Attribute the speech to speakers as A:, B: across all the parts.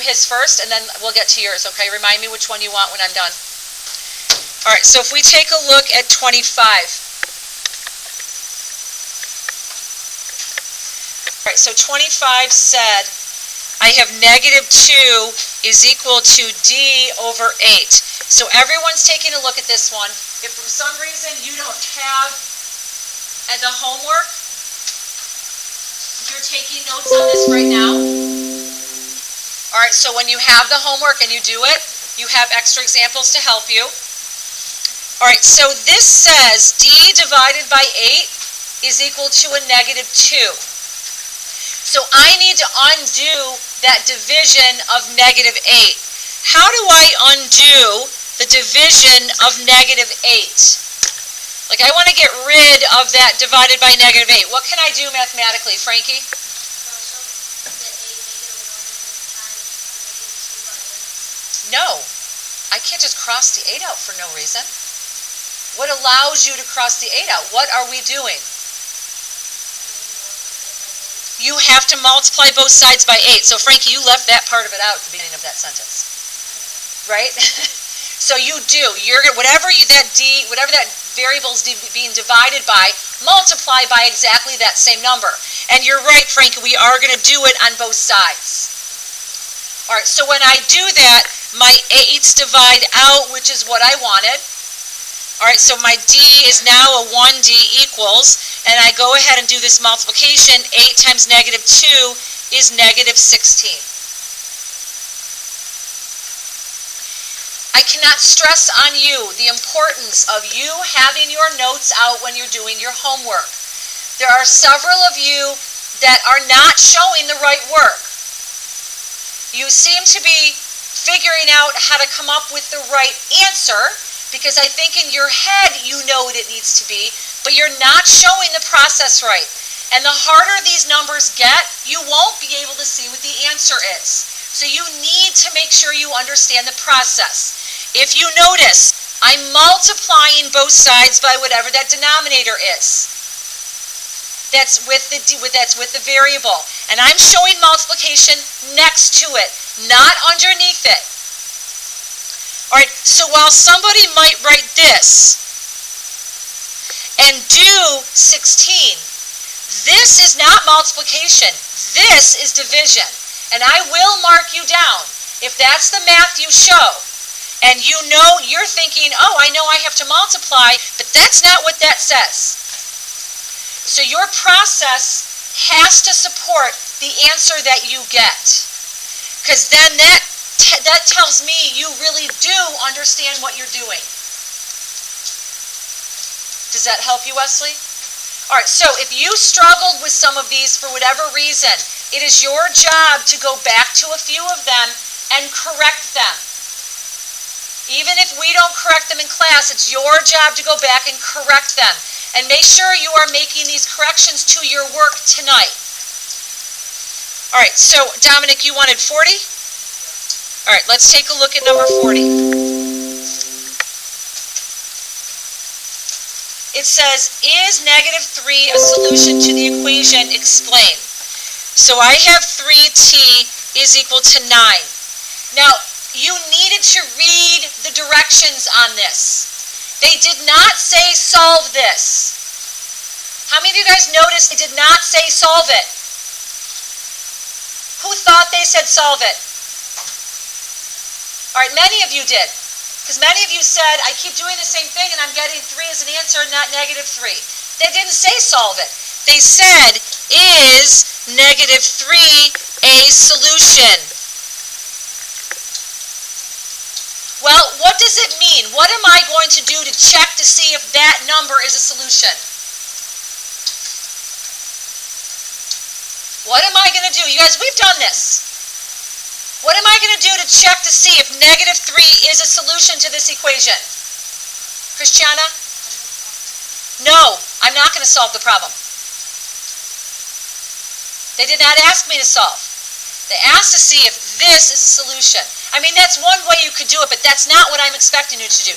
A: his first, and then we'll get to yours, okay? Remind me which one you want when I'm done. All right, so if we take a look at 25. All right, so 25 said, I have negative 2 is equal to D over 8. So everyone's taking a look at this one. If for some reason you don't have the homework, you're taking notes on this right now. All right, so when you have the homework and you do it, you have extra examples to help you. All right, so this says D divided by 8 is equal to a negative 2. So I need to undo that division of negative 8. How do I undo the division of negative 8? Like, I want to get rid of that divided by negative 8. What can I do mathematically, Frankie? No. I can't just cross the 8 out for no reason. What allows you to cross the 8 out? What are we doing? You have to multiply both sides by 8. So, Frankie, you left that part of it out at the beginning of that sentence. Right? So you do. Whatever that variable is being divided by, multiply by exactly that same number. And you're right, Frankie, we are going to do it on both sides. All right, so when I do that, my 8's divide out, which is what I wanted. All right, so my D is now a 1D equals, and I go ahead and do this multiplication. 8 times negative 2 is negative 16. I cannot stress on you the importance of you having your notes out when you're doing your homework. There are several of you that are not showing the right work. You seem to be figuring out how to come up with the right answer, because I think in your head you know what it needs to be, but you're not showing the process right. And the harder these numbers get, you won't be able to see what the answer is. So you need to make sure you understand the process. If you notice, I'm multiplying both sides by whatever that denominator is. That's with the variable. And I'm showing multiplication next to it, not underneath it. All right, so while somebody might write this and do 16, this is not multiplication. This is division. And I will mark you down if that's the math you show. And you know, you're thinking, oh, I know I have to multiply, but that's not what that says. So your process has to support the answer that you get. Because then that tells me you really do understand what you're doing. Does that help you, Wesley? All right, so if you struggled with some of these for whatever reason, it is your job to go back to a few of them and correct them. Even if we don't correct them in class, it's your job to go back and correct them. And make sure you are making these corrections to your work tonight. All right, so Dominic, you wanted 40? All right, let's take a look at number 40. It says, is negative 3 a solution to the equation? Explain. So I have 3t is equal to 9. Now, you needed to read the directions on this. They did not say solve this. How many of you guys noticed they did not say solve it? Who thought they said solve it? All right, many of you did. Because many of you said, I keep doing the same thing and I'm getting 3 as an answer, not negative 3. They didn't say solve it. They said, is negative 3 a solution? Well, what does it mean? What am I going to do to check to see if that number is a solution? What am I going to do? You guys, we've done this. What am I going to do to check to see if negative 3 is a solution to this equation? Christiana? No, I'm not going to solve the problem. They did not ask me to solve. They asked to see if this is a solution. I mean, that's one way you could do it, but that's not what I'm expecting you to do.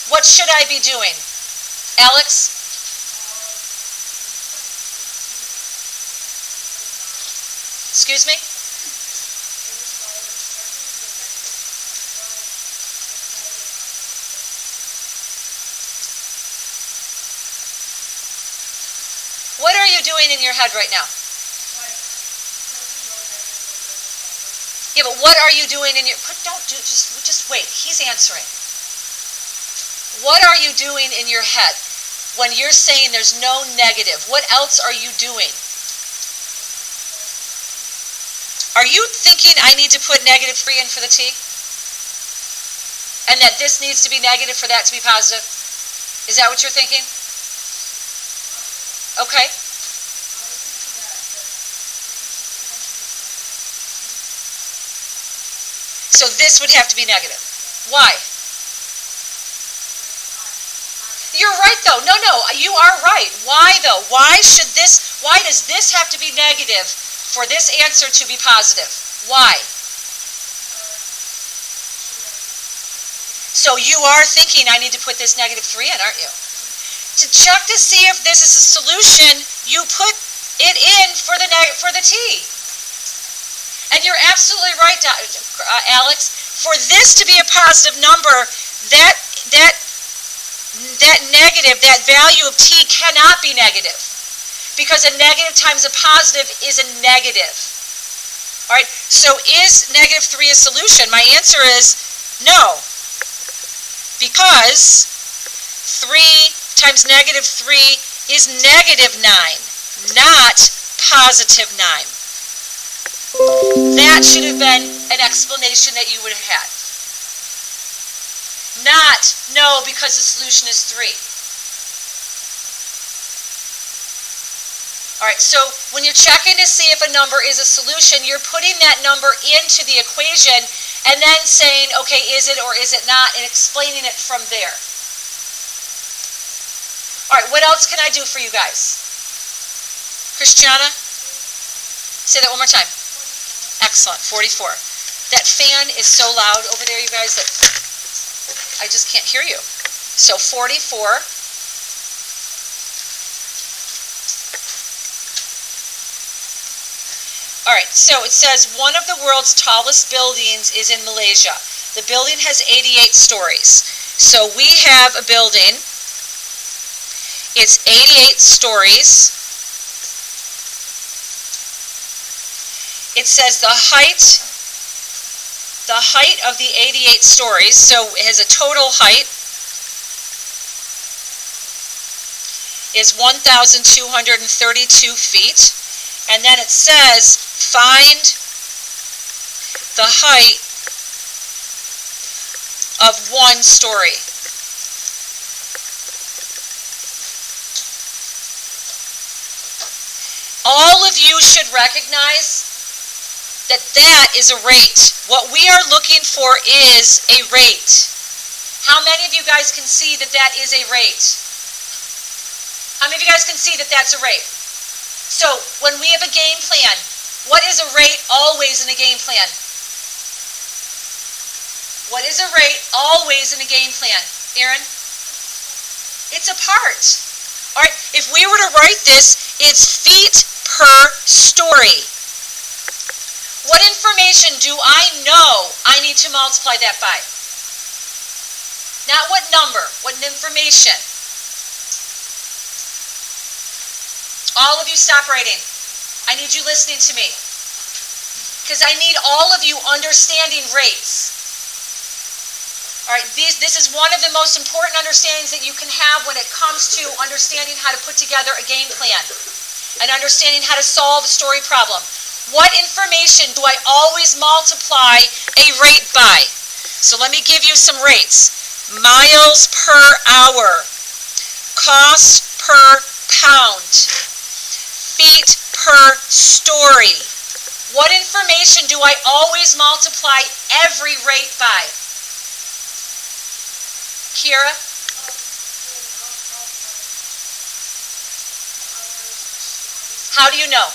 A: What should I be doing? Alex? Excuse me? you doing in your head right now? Yeah, but what are you doing in your... Just wait. He's answering. What are you doing in your head when you're saying there's no negative? What else are you doing? Are you thinking I need to put -3 in for the t? And that this needs to be negative for that to be positive? Is that what you're thinking? Okay. So this would have to be negative. Why? You're right though. No, you are right. Why though? Why does this have to be negative for this answer to be positive? Why? So you are thinking I need to put this -3 in, aren't you? To check to see if this is a solution, you put it in for the t. And you're absolutely right, Alex. For this to be a positive number, that negative, that value of t cannot be negative. Because a negative times a positive is a negative. All right, so is -3 a solution? My answer is no. Because 3 times -3 is -9, not +9. That should have been an explanation that you would have had. Not, no, because the solution is 3. All right, so when you're checking to see if a number is a solution, you're putting that number into the equation and then saying, okay, is it or is it not, and explaining it from there. All right, what else can I do for you guys? Christiana? Say that one more time. Excellent, 44. That fan is so loud over there, you guys, that I just can't hear you. So 44. All right, so it says one of the world's tallest buildings is in Malaysia. The building has 88 stories. So we have a building. It's 88 stories. It says the height of the 88 stories, so it has a total height, is 1,232 feet. And then it says, find the height of 1 story. All of you should recognize that is a rate. What we are looking for is a rate. How many of you guys can see that is a rate? How many of you guys can see that that's a rate? So, when we have a game plan, what is a rate always in a game plan? What is a rate always in a game plan? Aaron? It's a part. All right, if we were to write this, it's feet per story. What information do I know I need to multiply that by? Not what number, what information. All of you stop writing. I need you listening to me. Because I need all of you understanding rates. All right, this is one of the most important understandings that you can have when it comes to understanding how to put together a game plan and understanding how to solve a story problem. What information do I always multiply a rate by? So let me give you some rates. Miles per hour, cost per pound, feet per story. What information do I always multiply every rate by? Kira? How do you know?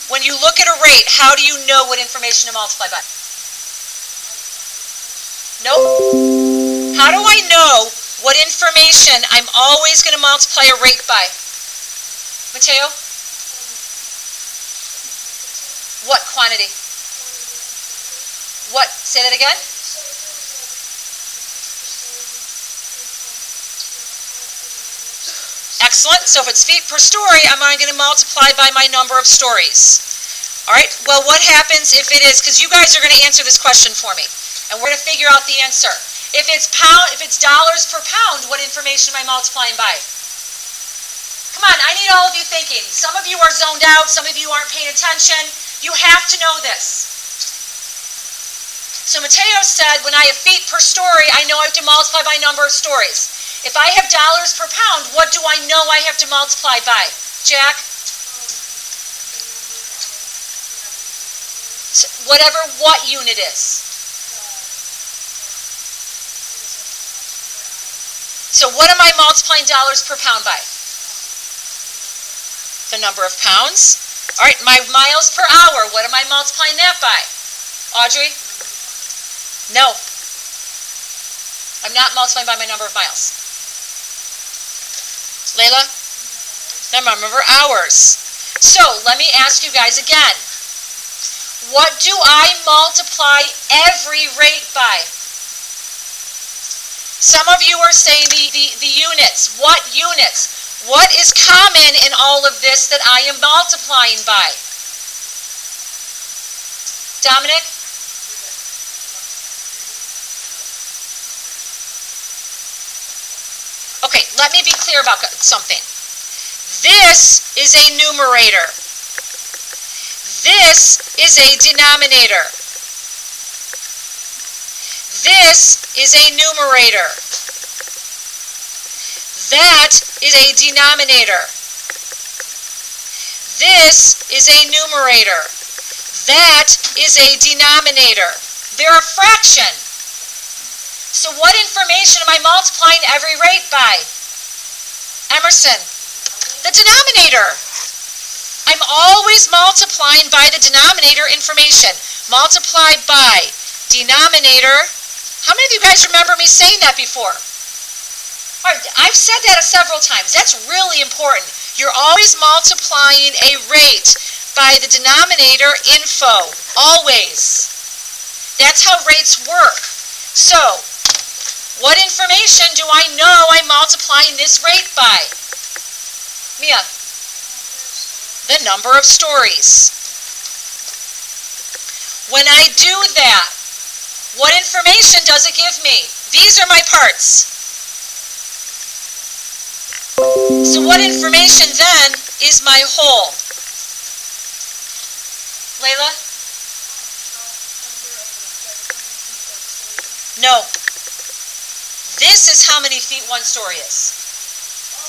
A: When you look at a rate, how do you know what information to multiply by? Nope. How do I know what information I'm always going to multiply a rate by? Mateo? What quantity? What? Say that again? Excellent. So if it's feet per story, I'm going to multiply by my number of stories. All right. Well, what happens if it is, because you guys are going to answer this question for me, and we're going to figure out the answer. If it's dollars per pound, what information am I multiplying by? Come on, I need all of you thinking. Some of you are zoned out. Some of you aren't paying attention. You have to know this. So Mateo said, when I have feet per story, I know I have to multiply by number of stories. If I have dollars per pound, what do I know I have to multiply by? Jack? So whatever what unit is. So what am I multiplying dollars per pound by? The number of pounds. All right, my miles per hour, what am I multiplying that by? Audrey? No. I'm not multiplying by my number of miles. Layla? Remember hours. So let me ask you guys again. What do I multiply every rate by? Some of you are saying the units. What units? What is common in all of this that I am multiplying by? Dominic? Okay, let me be clear about something. This is a numerator. This is a denominator. This is a numerator. That is a denominator. This is a numerator. That is a denominator. They're a fraction. So what information am I multiplying every rate by? Emerson? The denominator. I'm always multiplying by the denominator information. Multiply by denominator. How many of you guys remember me saying that before? All right, I've said that several times. That's really important. You're always multiplying a rate by the denominator info. Always. That's how rates work. So, what information do I know I'm multiplying this rate by? Mia? The number of stories. When I do that, what information does it give me? These are my parts. So what information then is my whole? Layla? No. This is how many feet one story is.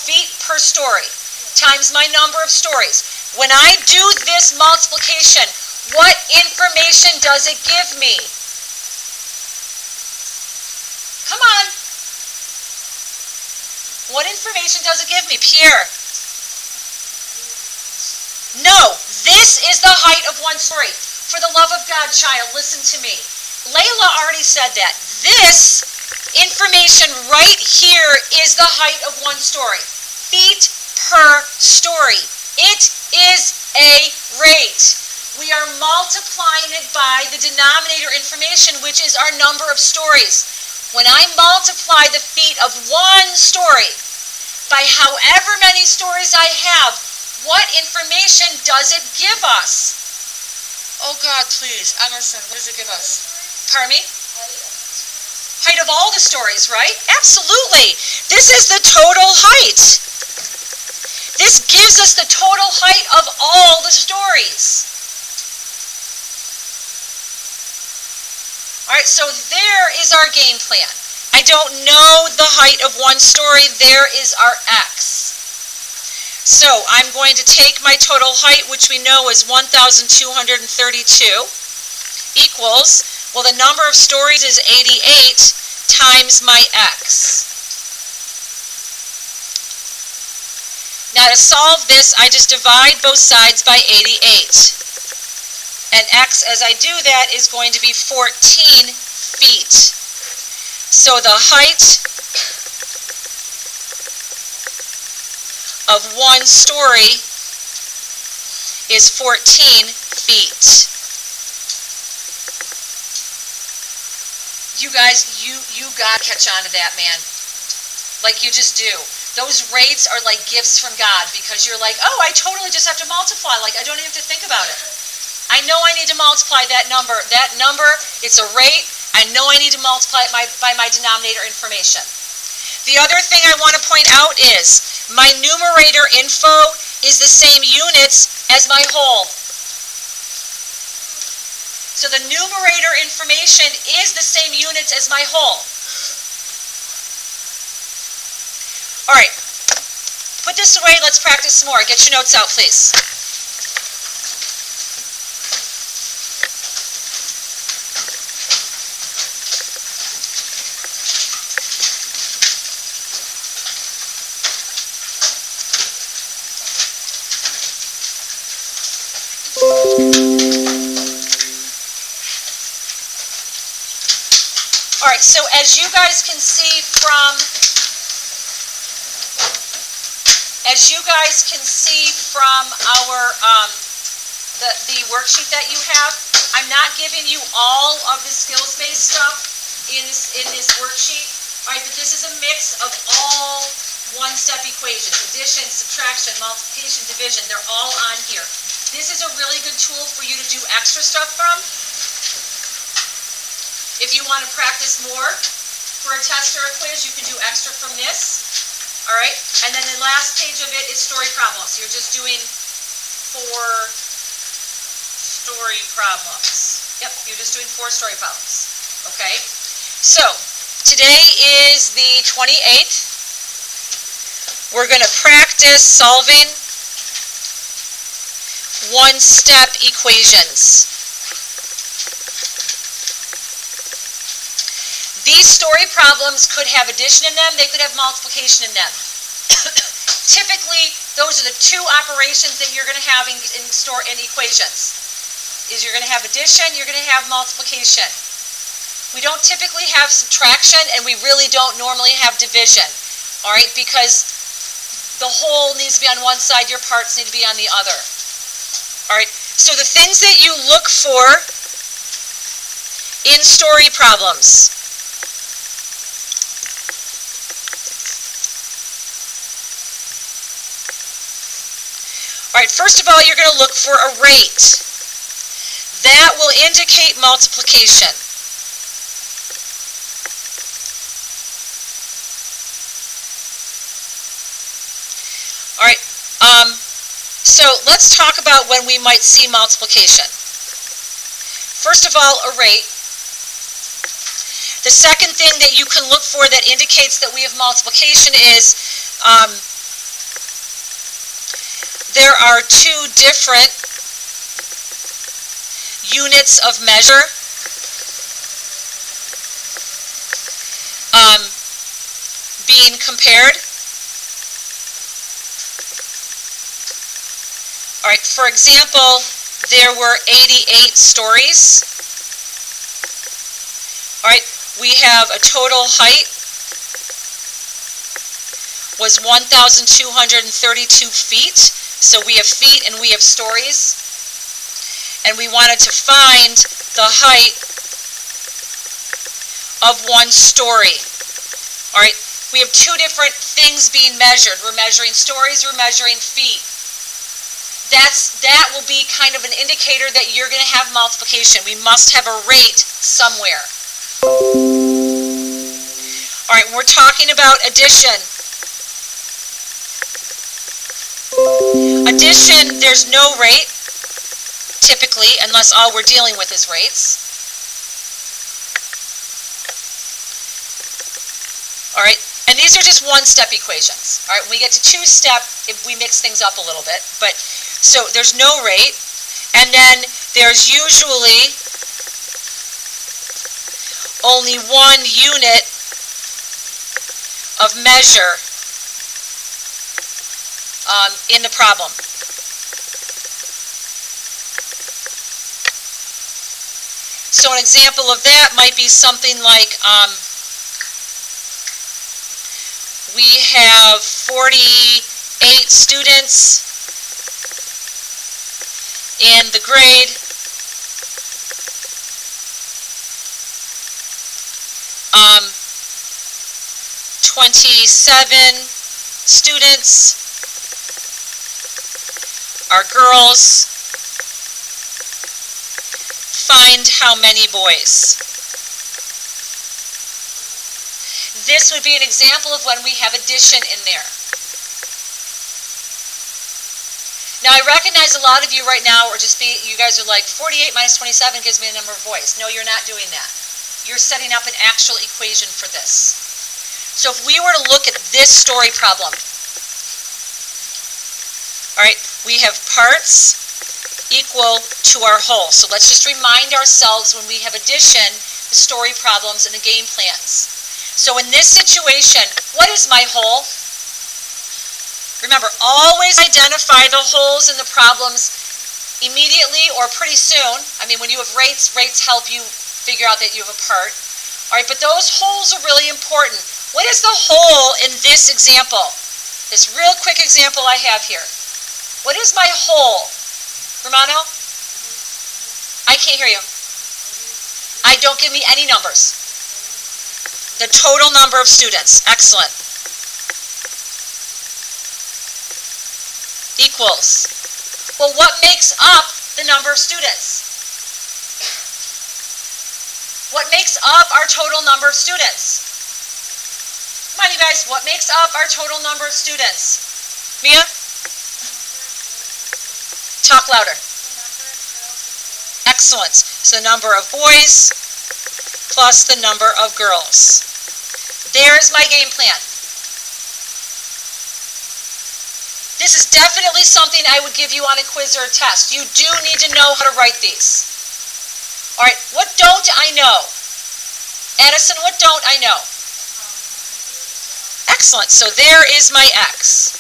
A: Feet per story times my number of stories. When I do this multiplication, what information does it give me? Come on. What information does it give me? Pierre? No. This is the height of one story. For the love of God, child, listen to me. Layla already said that. This information right here is the height of one story. Feet per story. It is a rate. We are multiplying it by the denominator information, which is our number of stories. When I multiply the feet of one story by however many stories I have, what information does it give us? Oh God, please, Emerson, what does it give us? Pardon me? Height of all the stories, right? Absolutely. This is the total height. This gives us the total height of all the stories. All right, so there is our game plan. I don't know the height of one story. There is our X. So I'm going to take my total height, which we know is 1,232, equals, well, the number of stories is 88 times my X. Now to solve this, I just divide both sides by 88. And X, as I do that, is going to be 14 feet. So the height of one story is 14 feet. You guys, you got to catch on to that, man. Like you just do. Those rates are like gifts from God, because you're like, oh, I totally just have to multiply. Like, I don't even have to think about it. I know I need to multiply that number. That number, it's a rate. I know I need to multiply it by my denominator information. The other thing I want to point out is my numerator info is the same units as my whole. So the numerator information is the same units as my whole. All right, put this away. Let's practice some more. Get your notes out, please. All right, so as you guys can see from our the worksheet that you have, I'm not giving you all of the skills-based stuff in this worksheet. All right, but this is a mix of all one-step equations: addition, subtraction, multiplication, division. They're all on here. This is a really good tool for you to do extra stuff from. If you want to practice more for a test or a quiz, you can do extra from this. All right, and then the last page of it is story problems. You're just doing 4 story problems. Yep, you're just doing 4 story problems. Okay, so today is the 28th. We're going to practice solving one-step equations. These story problems could have addition in them, they could have multiplication in them. Typically, those are the 2 operations that you're going to have in equations. Is you're going to have addition, you're going to have multiplication. We don't typically have subtraction, and we really don't normally have division. All right, because the whole needs to be on one side, your parts need to be on the other. All right, so the things that you look for in story problems. All right, first of all, you're going to look for a rate. That will indicate multiplication. All right, so let's talk about when we might see multiplication. First of all, a rate. The second thing that you can look for that indicates that we have multiplication is there are 2 different units of measure. Being compared. All right, for example, there were 88 stories. All right, we have a total height was 1,232 feet. So we have feet and we have stories. And we wanted to find the height of 1 story. All right, we have 2 different things being measured. We're measuring stories, we're measuring feet. That will be kind of an indicator that you're going to have multiplication. We must have a rate somewhere. All right, we're talking about addition. Addition, there's no rate, typically, unless all we're dealing with is rates. All right, and these are just one-step equations. All right, when we get to 2-step, we mix things up a little bit. But so there's no rate, and then there's usually only 1 unit of measure in the problem. So an example of that might be something like we have 48 students in the grade. 27 students are girls. Find how many boys. This would be an example of when we have addition in there. Now I recognize a lot of you right now you guys are like, 48 minus 27 gives me a number of boys. No, you're not doing that. You're setting up an actual equation for this. So if we were to look at this story problem, all right, we have parts equal to our whole. So let's just remind ourselves when we have addition, the story problems, and the game plans. So in this situation, what is my whole? Remember, always identify the wholes in the problems immediately or pretty soon. I mean, when you have rates help you figure out that you have a part. All right, but those wholes are really important. What is the whole in this example? This real quick example I have here. What is my whole? Romano? I can't hear you. Don't give me any numbers. The total number of students. Excellent. Equals. Well, what makes up the number of students? What makes up our total number of students? Come on, you guys. What makes up our total number of students? Mia? Talk louder. Excellent. So the number of boys plus the number of girls. There's my game plan. This is definitely something I would give you on a quiz or a test. You do need to know how to write these. All right, what don't I know? Addison, what don't I know? Excellent. So there is my x.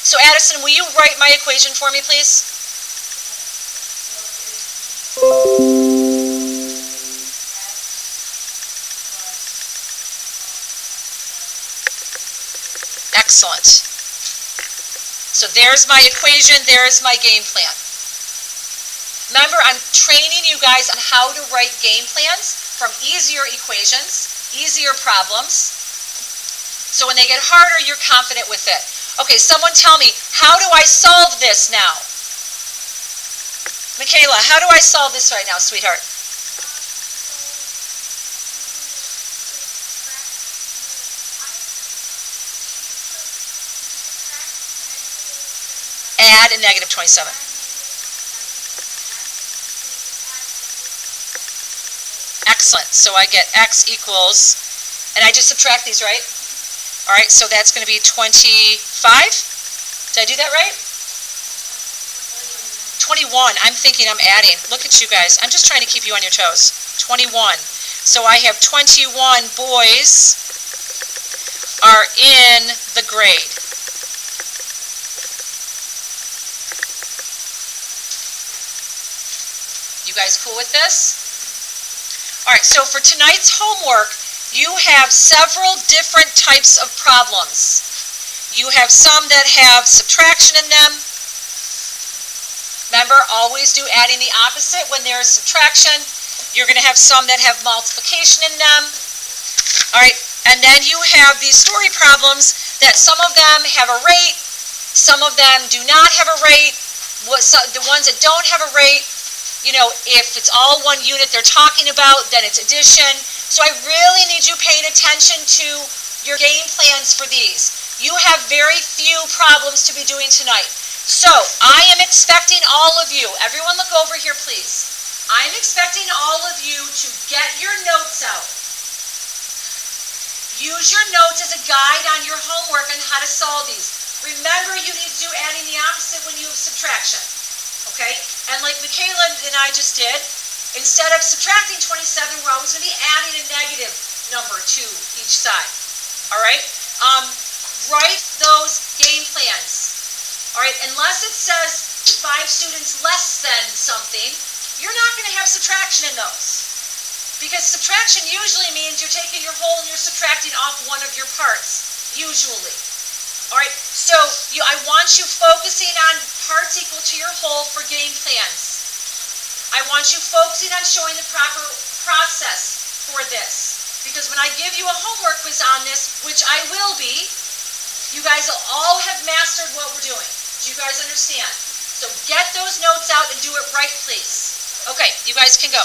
A: So Addison, will you write my equation for me, please? Excellent. So there's my equation, there's my game plan. Remember, I'm training you guys on how to write game plans from easier equations, easier problems. So when they get harder, you're confident with it. Okay, someone tell me, how do I solve this now? Michaela, how do I solve this right now, sweetheart? Add a negative 27. Excellent. So I get x equals, and I just subtract these, right? All right, so that's going to be 25. Did I do that right? 21. I'm thinking I'm adding. Look at you guys. I'm just trying to keep you on your toes. 21. So I have 21 boys are in the grade. You guys cool with this? All right, so for tonight's homework, you have several different types of problems. You have some that have subtraction in them. Remember, always do adding the opposite when there is subtraction. You're going to have some that have multiplication in them. All right, and then you have these story problems that some of them have a rate, some of them do not have a rate. The ones that don't have a rate, you know, if it's all one unit they're talking about, then it's addition. So I really need you paying attention to your game plans for these. You have very few problems to be doing tonight. So I am expecting all of you, everyone look over here please. I'm expecting all of you to get your notes out. Use your notes as a guide on your homework on how to solve these. Remember, you need to do adding the opposite when you have subtraction. Okay? And like Michaela and I just did, instead of subtracting 27, we're always going to be adding a negative number to each side. All right? Write those game plans. All right? Unless it says 5 students less than something, you're not going to have subtraction in those. Because subtraction usually means you're taking your whole and you're subtracting off one of your parts, usually. All right, so I want you focusing on parts equal to your whole for game plans. I want you focusing on showing the proper process for this. Because when I give you a homework quiz on this, which I will be, You guys will all have mastered what we're doing. Do you guys understand? So get those notes out and do it right, please. Okay, you guys can go.